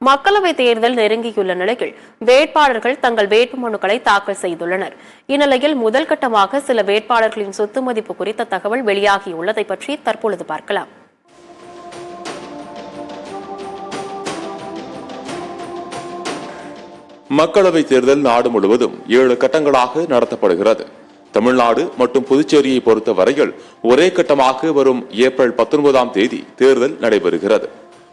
மக்களவைத் தேர்தல் நெருங்கியுள்ள நிலையில் வேட்பாளர்கள் தங்கள் வேட்புமனுக்களை தாக்கல் செய்துள்ளனர். இந்நிலையில் முதல் கட்டமாக சில வேட்பாளர்களின் சொத்து மதிப்பு குறித்த தகவல் வெளியாகியுள்ளதை பற்றி தற்பொழுது பார்க்கலாம். மக்களவைத் தேர்தல் நாடு முழுவதும் 7 கட்டங்களாக நடத்தப்படுகிறது. தமிழ்நாடு மற்றும் புதுச்சேரியை பொறுத்த வரையில் ஒரே கட்டமாக வரும் ஏப்ரல் 19ஆம் தேதி தேர்தல் நடைபெறுகிறது.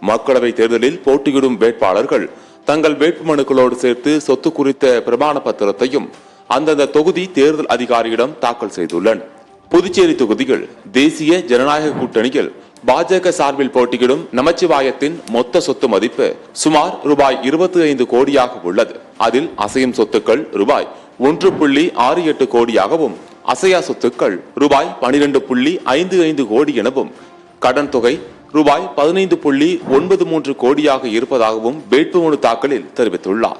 மக்களவை தேர்தலில் போட்டியிடும் வேட்பாளர்கள் தங்கள் வேட்புமனுக்களோடு சேர்த்து சொத்து குறித்த பிரமாண பத்திரத்தையும் அந்தந்த தொகுதி தேர்தல் அதிகாரியிடம் தாக்கல் செய்துள்ளனர். புதுச்சேரி தொகுதியில் தேசிய ஜனநாயக கூட்டணியில் பாஜக சார்பில் போட்டியிடும் நமச்சிவாயத்தின் மொத்த சொத்து மதிப்பு சுமார் ரூபாய் 25 கோடியாக உள்ளது. அதில் அசையும் சொத்துக்கள் ரூபாய் 1.68 கோடியாகவும் அசையா சொத்துக்கள் ரூபாய் 12.55 கோடி எனவும் கடன் தொகை ரூபாய் 15.93 கோடியாக இருப்பதாகவும் வேட்புமனு தாக்கலில் தெரிவித்துள்ளார்.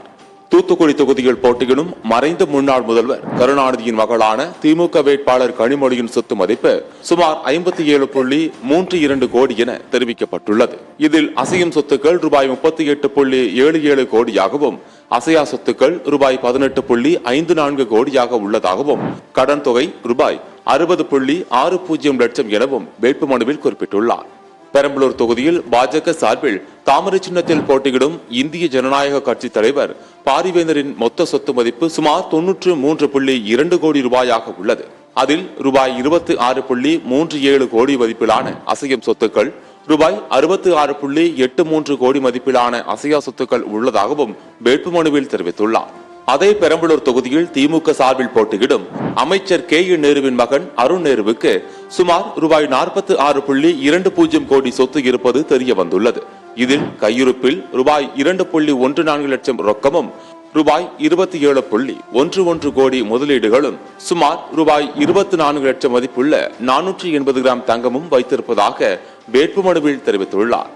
தூத்துக்குடி தொகுதியில் போட்டியிடும் மறைந்த முன்னாள் முதல்வர் கருணாநிதியின் மகளான திமுக வேட்பாளர் கனிமொழியின் சொத்து மதிப்பு சுமார் 57.32 கோடி என தெரிவிக்கப்பட்டுள்ளது. இதில் அசையும் சொத்துக்கள் ரூபாய் 38.77 கோடியாகவும் அசையா சொத்துக்கள் ரூபாய் 18.54 கோடியாக உள்ளதாகவும் கடன் தொகை ரூபாய் 60.60 லட்சம் எனவும் வேட்புமனுவில் குறிப்பிட்டுள்ளார். பெரம்பலூர் தொகுதியில் பாஜக சார்பில் தாமரை சின்னத்தில் போட்டியிடும் இந்திய ஜனநாயக கட்சி தலைவர் பாரிவேந்தரின் மொத்த சொத்து மதிப்பு சுமார் 93.2 கோடி ரூபாயாக உள்ளது. அதில் ரூபாய் 26.37 கோடி மதிப்பிலான அசையும் சொத்துக்கள், ரூபாய் 66.83 கோடி மதிப்பிலான அசையா சொத்துக்கள் உள்ளதாகவும் வேட்புமனுவில் தெரிவித்துள்ளார். அதே பெரம்பலூர் தொகுதியில் திமுக சார்பில் போட்டியிடும் அமைச்சர் KN நேருவின் மகன் அருண் நேருவுக்கு சுமார் ரூபாய் 46.20 கோடி சொத்து இருப்பது தெரிய வந்துள்ளது. இதில் கையிருப்பில் ரூபாய் 2.14 லட்சம் ரொக்கமும் ரூபாய் 27.11 கோடி முதலீடுகளும் சுமார் ரூபாய் 24 லட்சம் மதிப்புள்ள 480 கிராம் தங்கமும் வைத்திருப்பதாக வேட்புமனுவில் தெரிவித்துள்ளார்.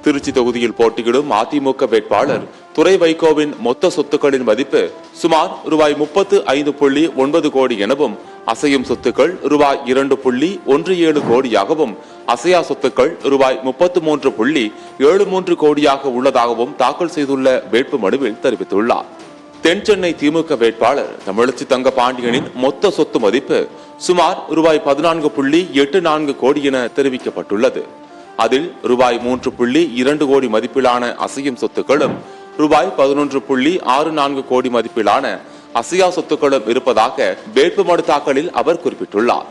திருச்சி தொகுதியில் போட்டியிடும் அதிமுக வேட்பாளர் துரை வைகோவின் மொத்த சொத்துக்களின் மதிப்பு சுமார் ரூபாய் 35.9 கோடி எனவும் அசையும் சொத்துக்கள் ரூபாய் 2.17 கோடியாகவும் அசையா சொத்துக்கள் ரூபாய் 33.73 கோடியாக உள்ளதாகவும் தாக்கல் செய்துள்ள வேட்புமனுவில் தெரிவித்துள்ளார். தென் சென்னை திமுக வேட்பாளர் தமிழச்சி தங்க பாண்டியனின் மொத்த சொத்து மதிப்பு சுமார் ரூபாய் 14.84 கோடி என தெரிவிக்கப்பட்டுள்ளது. அதில் ரூபாய் 3.2 கோடி மதிப்பிலான அசையும் சொத்துக்களும் ரூபாய் 11.64 கோடி மதிப்பிலான அசையா சொத்துக்களும் இருப்பதாக வேட்புமனு தாக்கலில் அவர் குறிப்பிட்டுள்ளார்.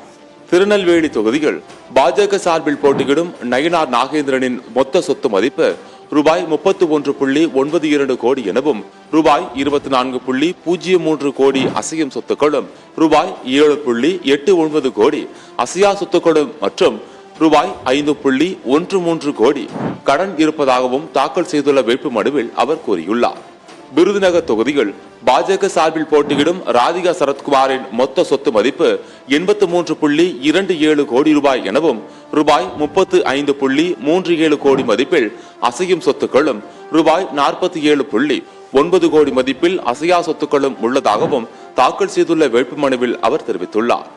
திருநெல்வேலி தொகுதியில் பாஜக சார்பில் போட்டியிடும் நயினார் நாகேந்திரனின் மொத்த சொத்து மதிப்பு ரூபாய் 31.92 கோடி எனவும் ரூபாய் 24.03 கோடி அசையும் சொத்துக்களும் ரூபாய் 7.89 கோடி அசையா சொத்துக்களும் மற்றும் ரூபாய் 5.13 கோடி கடன் இருப்பதாகவும் தாக்கல் செய்துள்ள வேட்புமனுவில் அவர் கூறியுள்ளார். விருதுநகர் தொகுதியில் பாஜக சார்பில் போட்டியிடும் ராதிகா சரத்குமாரின் மொத்த சொத்து மதிப்பு 83.27 கோடி ரூபாய் எனவும் ரூபாய் 35.37 கோடி மதிப்பில் அசையும் சொத்துக்களும் ரூபாய் 47.9 கோடி மதிப்பில் அசையா சொத்துக்களும் உள்ளதாகவும் தாக்கல் செய்துள்ள வேட்புமனுவில் அவர் தெரிவித்துள்ளார்.